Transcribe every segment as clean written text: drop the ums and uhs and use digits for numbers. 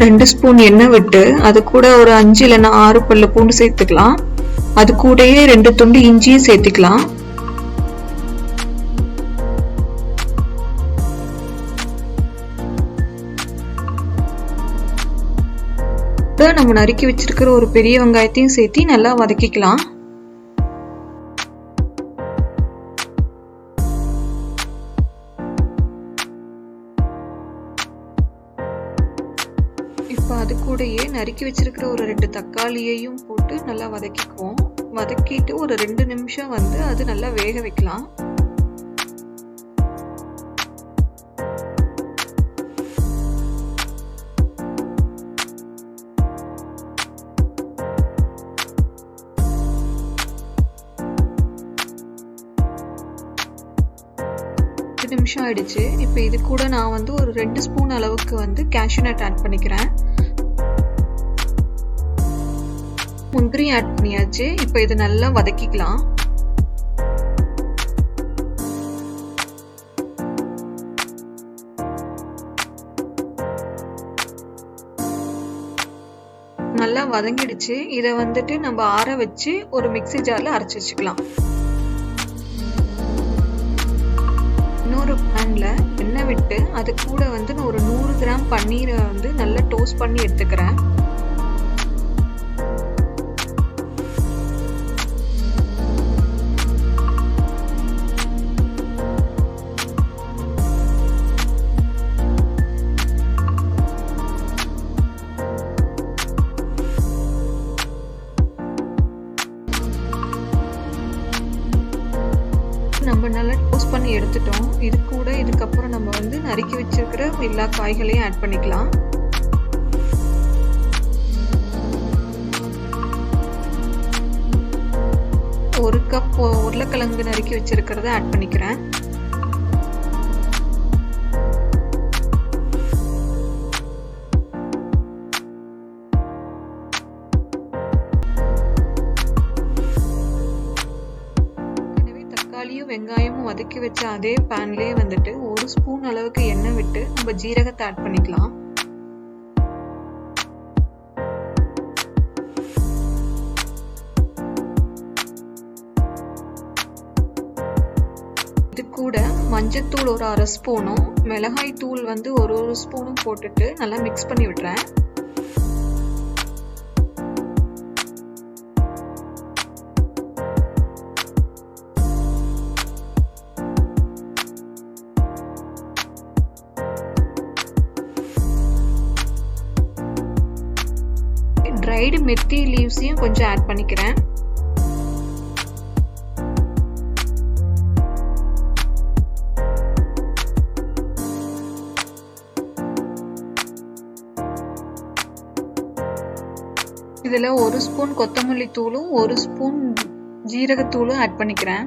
ரெண்டு ஸ்பூன் எண்ணெய் விட்டு அது கூட ஒரு 5 இல்லைன்னா 6 பல்லு பூண்டு சேர்த்துக்கலாம். அது கூடயே 2 துண்டு இஞ்சியும் சேர்த்துக்கலாம். நம்ம நறுக்கி வச்சிருக்கிற ஒரு பெரிய வெங்காயத்தையும் சேர்த்து நல்லா வதக்கிக்கலாம். இப்போ அது கூடயே நறுக்கி வச்சிருக்கிற ஒரு 2 தக்காளியையும் போட்டு நல்லா வதக்கிக்குவோம். வதக்கிட்டு ஒரு 2 நிமிஷம் அது நல்லா வேக வைக்கலாம். நிமிஷம் ஆயிடுச்சு. இப்போ இது கூட நான் ஒரு 2 ஸ்பூன் அளவுக்கு கேஷ்யூ நட் ஆட் பண்ணிக்கிறேன். முந்திரி ஆட் பண்ணியாச்சு. இப்போ இது நல்லா வதக்கிக்கலாம். நல்லா வதங்கிடுச்சு. இதை நம்ம ஆற வச்சு ஒரு மிக்ஸி ஜார்ல அரைச்சு வச்சுக்கலாம். இன்னொரு பேன்ல எண்ணெய் விட்டு அது கூட நான் ஒரு 100 கிராம் பன்னீரை நல்லா டோஸ்ட் பண்ணி எடுத்துக்கிறேன். நம்ம நல்லா டோஸ்ட் பண்ணி எடுத்துட்டோம். இது கூட இதுக்கப்புறம் நம்ம நறுக்கி வச்சிருக்கிற எல்லா காய்களையும் ஆட் பண்ணிக்கலாம். ஒரு கப் உருளைக்கிழங்கு நறுக்கி வச்சிருக்கிறத ஆட் பண்ணிக்கிறேன். வெங்காயமும் வதக்கி வச்ச அதே பேன்லயே 1 ஸ்பூன் அளவுக்கு எண்ணெய் விட்டு நம்ம ஜீரகத்தை ஆட் பண்ணிக்கலாம். இது கூட மஞ்சத்தூள் ஒரு 1/2 ஸ்பூனும் மிளகாய் தூள் ஒரு ஸ்பூனும் போட்டுட்டு நல்லா மிக்ஸ் பண்ணி விடுறேன். ட்ரைடு மெத்தி லீவ்ஸையும் கொஞ்சம் ஆட் பண்ணிக்கிறேன். இதுல 1 ஸ்பூன் கொத்தமல்லி தூளும் 1 ஸ்பூன் ஜீரகத்தூளும் ஆட் பண்ணிக்கிறேன்.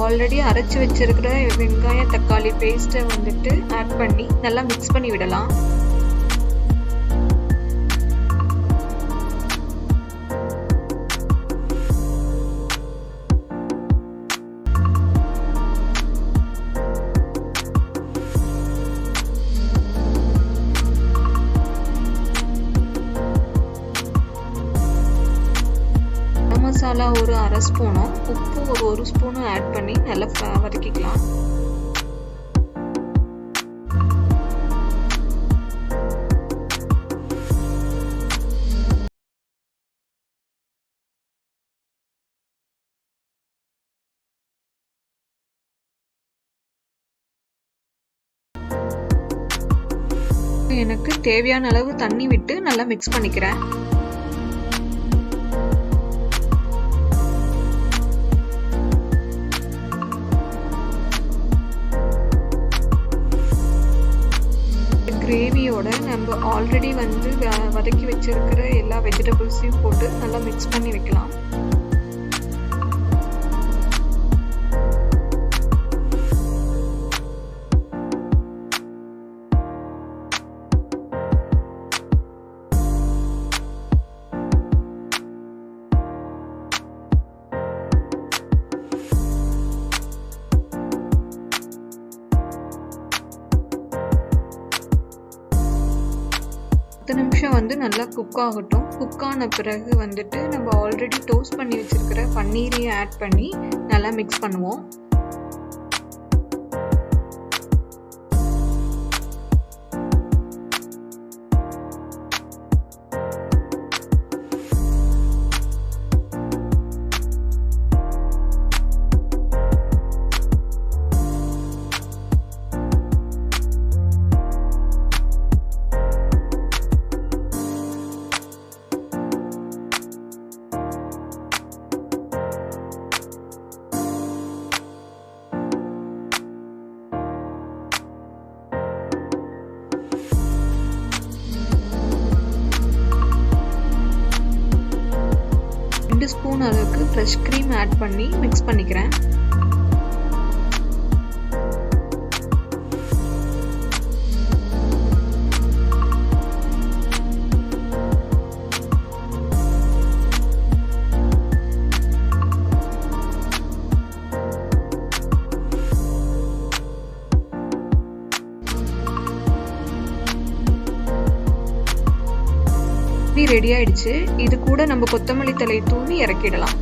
ஆல்ரெடி அரைச்சு வச்சிருக்கிற வெங்காய தக்காளி பேஸ்ட்டை ஆட் பண்ணி நல்லா மிக்ஸ் பண்ணி விடலாம். மசாலா ஒரு 1/2 ஸ்பூனும் உப்பு ஒரு 1 ஸ்பூனும் ஆட் பண்ணி நல்லா வதக்கிக்கலாம். எனக்கு தேவையான அளவு தண்ணி விட்டு நல்லா மிக்ஸ் பண்ணிக்கிறேன். ஆல்ரெடி வந்து வதக்கி வச்சிருக்கிற எல்லா வெஜிடபிள்ஸையும் போட்டு நல்லா மிக்ஸ் பண்ணி வைக்கலாம். நிமிஷம் வந்து நல்லா குக் ஆகட்டும். குக் ஆன பிறகு வந்துட்டு நம்ம ஆல்ரெடி டோஸ்ட் பண்ணி வச்சிருக்கிற பன்னீரையும் ஆட் பண்ணி நல்லா மிக்ஸ் பண்ணுவோம். ஸ்பூன் அளவுக்கு ஃப்ரெஷ் க்ரீம் ஆட் பண்ணி மிக்ஸ் பண்ணிக்கிறேன். ரெடி ஆயிடுச்சு. இது கூட நம்ம கொத்தமல்லி தழை தூவி இறக்கிடலாம்.